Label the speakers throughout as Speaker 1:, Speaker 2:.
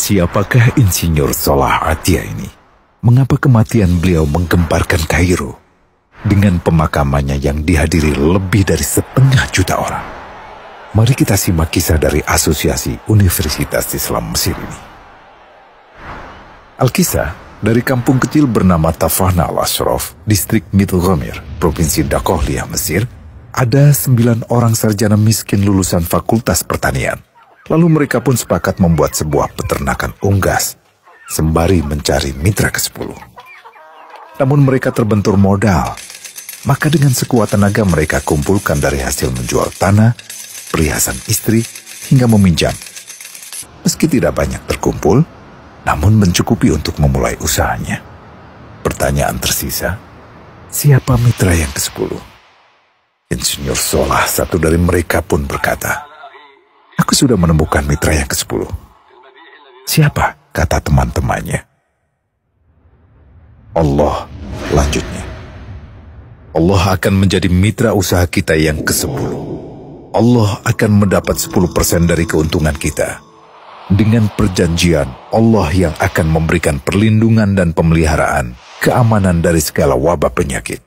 Speaker 1: Siapakah Insinyur Solah Atia ini? Mengapa kematian beliau menggemparkan Kairo dengan pemakamannya yang dihadiri lebih dari 1,5 juta orang? Mari kita simak kisah dari Asosiasi Universitas Islam Mesir ini. Al-Kisah dari kampung kecil bernama Tafahna al-Ashraf, distrik Middle Ghamir, Provinsi Dakohliah, Mesir, ada 9 orang sarjana miskin lulusan Fakultas Pertanian. Lalu mereka pun sepakat membuat sebuah peternakan unggas, sembari mencari mitra ke-10. Namun mereka terbentur modal, maka dengan sekuat tenaga mereka kumpulkan dari hasil menjual tanah, perhiasan istri, hingga meminjam. Meski tidak banyak terkumpul, namun mencukupi untuk memulai usahanya. Pertanyaan tersisa, siapa mitra yang ke-10? Insinyur Solah, satu dari mereka, pun berkata, "Aku sudah menemukan mitra yang ke-10. Siapa?" kata teman-temannya. "Allah," lanjutnya. "Allah akan menjadi mitra usaha kita yang ke-10. Allah akan mendapat 10% dari keuntungan kita. Dengan perjanjian, Allah yang akan memberikan perlindungan dan pemeliharaan, keamanan dari segala wabah penyakit."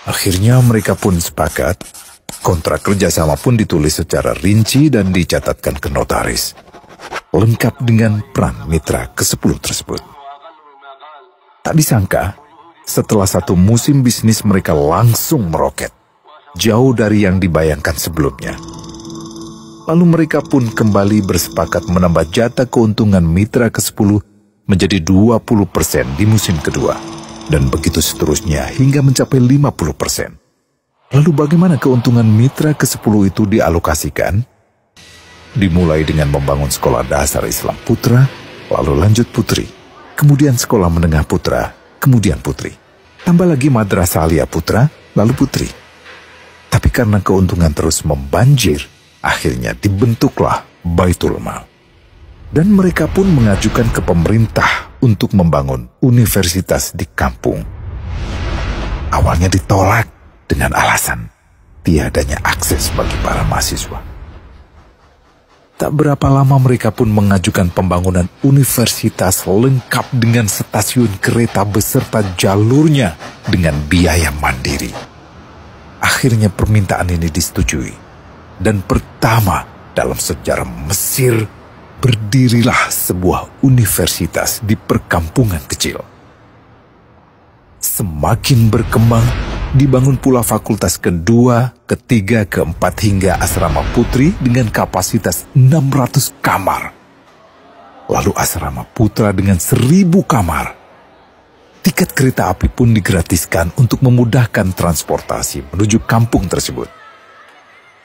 Speaker 1: Akhirnya mereka pun sepakat. Kontrak kerjasama pun ditulis secara rinci dan dicatatkan ke notaris, lengkap dengan peran mitra ke-10 tersebut. Tak disangka, setelah 1 musim bisnis mereka langsung meroket, jauh dari yang dibayangkan sebelumnya. Lalu mereka pun kembali bersepakat menambah jatah keuntungan mitra ke-10 menjadi 20% di musim kedua, dan begitu seterusnya hingga mencapai 50%. Lalu bagaimana keuntungan mitra ke-10 itu dialokasikan? Dimulai dengan membangun sekolah dasar Islam putra, lalu lanjut putri, kemudian sekolah menengah putra, kemudian putri. Tambah lagi madrasah aliyah putra, lalu putri. Tapi karena keuntungan terus membanjir, akhirnya dibentuklah Baitul Mal. Dan mereka pun mengajukan ke pemerintah untuk membangun universitas di kampung. Awalnya ditolak dengan alasan tiadanya akses bagi para mahasiswa. Tak berapa lama mereka pun mengajukan pembangunan universitas lengkap dengan stasiun kereta beserta jalurnya dengan biaya mandiri. Akhirnya permintaan ini disetujui, dan pertama dalam sejarah Mesir berdirilah sebuah universitas di perkampungan kecil. Semakin berkembang, dibangun pula fakultas kedua, ketiga, keempat hingga asrama putri dengan kapasitas 600 kamar. Lalu asrama putra dengan 1.000 kamar. Tiket kereta api pun digratiskan untuk memudahkan transportasi menuju kampung tersebut.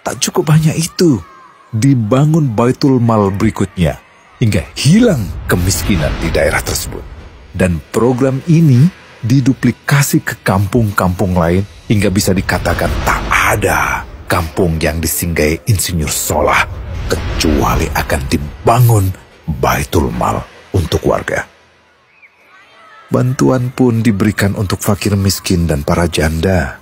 Speaker 1: Tak cukup hanya itu, dibangun Baitul Mal berikutnya hingga hilang kemiskinan di daerah tersebut. Dan program ini diduplikasi ke kampung-kampung lain hingga bisa dikatakan tak ada kampung yang disinggahi Insinyur Solah kecuali akan dibangun Baitul Mal untuk warga. Bantuan pun diberikan untuk fakir miskin dan para janda.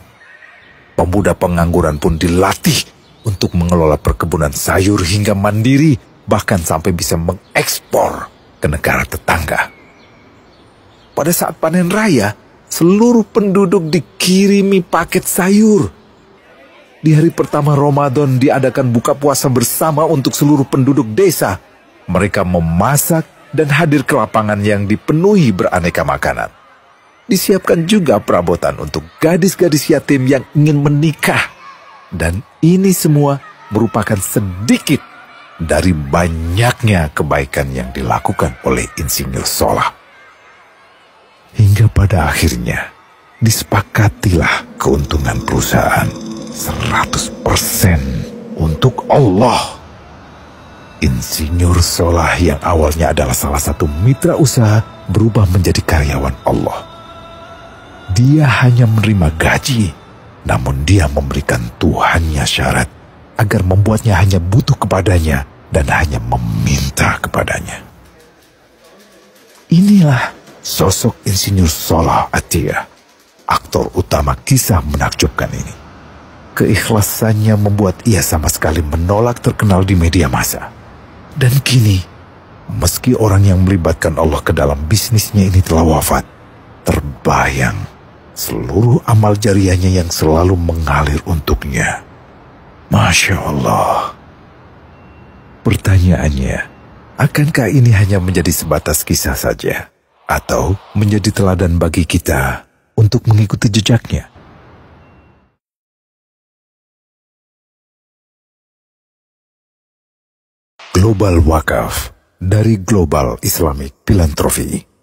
Speaker 1: Pemuda pengangguran pun dilatih untuk mengelola perkebunan sayur hingga mandiri, bahkan sampai bisa mengekspor ke negara tetangga. Pada saat panen raya, seluruh penduduk dikirimi paket sayur. Di hari pertama Ramadan diadakan buka puasa bersama untuk seluruh penduduk desa. Mereka memasak dan hadir ke lapangan yang dipenuhi beraneka makanan. Disiapkan juga perabotan untuk gadis-gadis yatim yang ingin menikah. Dan ini semua merupakan sedikit dari banyaknya kebaikan yang dilakukan oleh Insinyur Solah. Hingga pada akhirnya disepakatilah keuntungan perusahaan 100% untuk Allah. Insinyur Solah yang awalnya adalah salah satu mitra usaha berubah menjadi karyawan Allah. Dia hanya menerima gaji, namun dia memberikan Tuhannya syarat agar membuatnya hanya butuh kepadanya dan hanya meminta kepadanya. Inilah sosok Insinyur Solah Atia, aktor utama kisah menakjubkan ini. Keikhlasannya membuat ia sama sekali menolak terkenal di media massa. Dan kini, meski orang yang melibatkan Allah ke dalam bisnisnya ini telah wafat, terbayang seluruh amal jariahnya yang selalu mengalir untuknya. Masya Allah. Pertanyaannya, akankah ini hanya menjadi sebatas kisah saja? Atau menjadi teladan bagi kita untuk mengikuti jejaknya? Global Wakaf dari Global Islamic Philanthropy.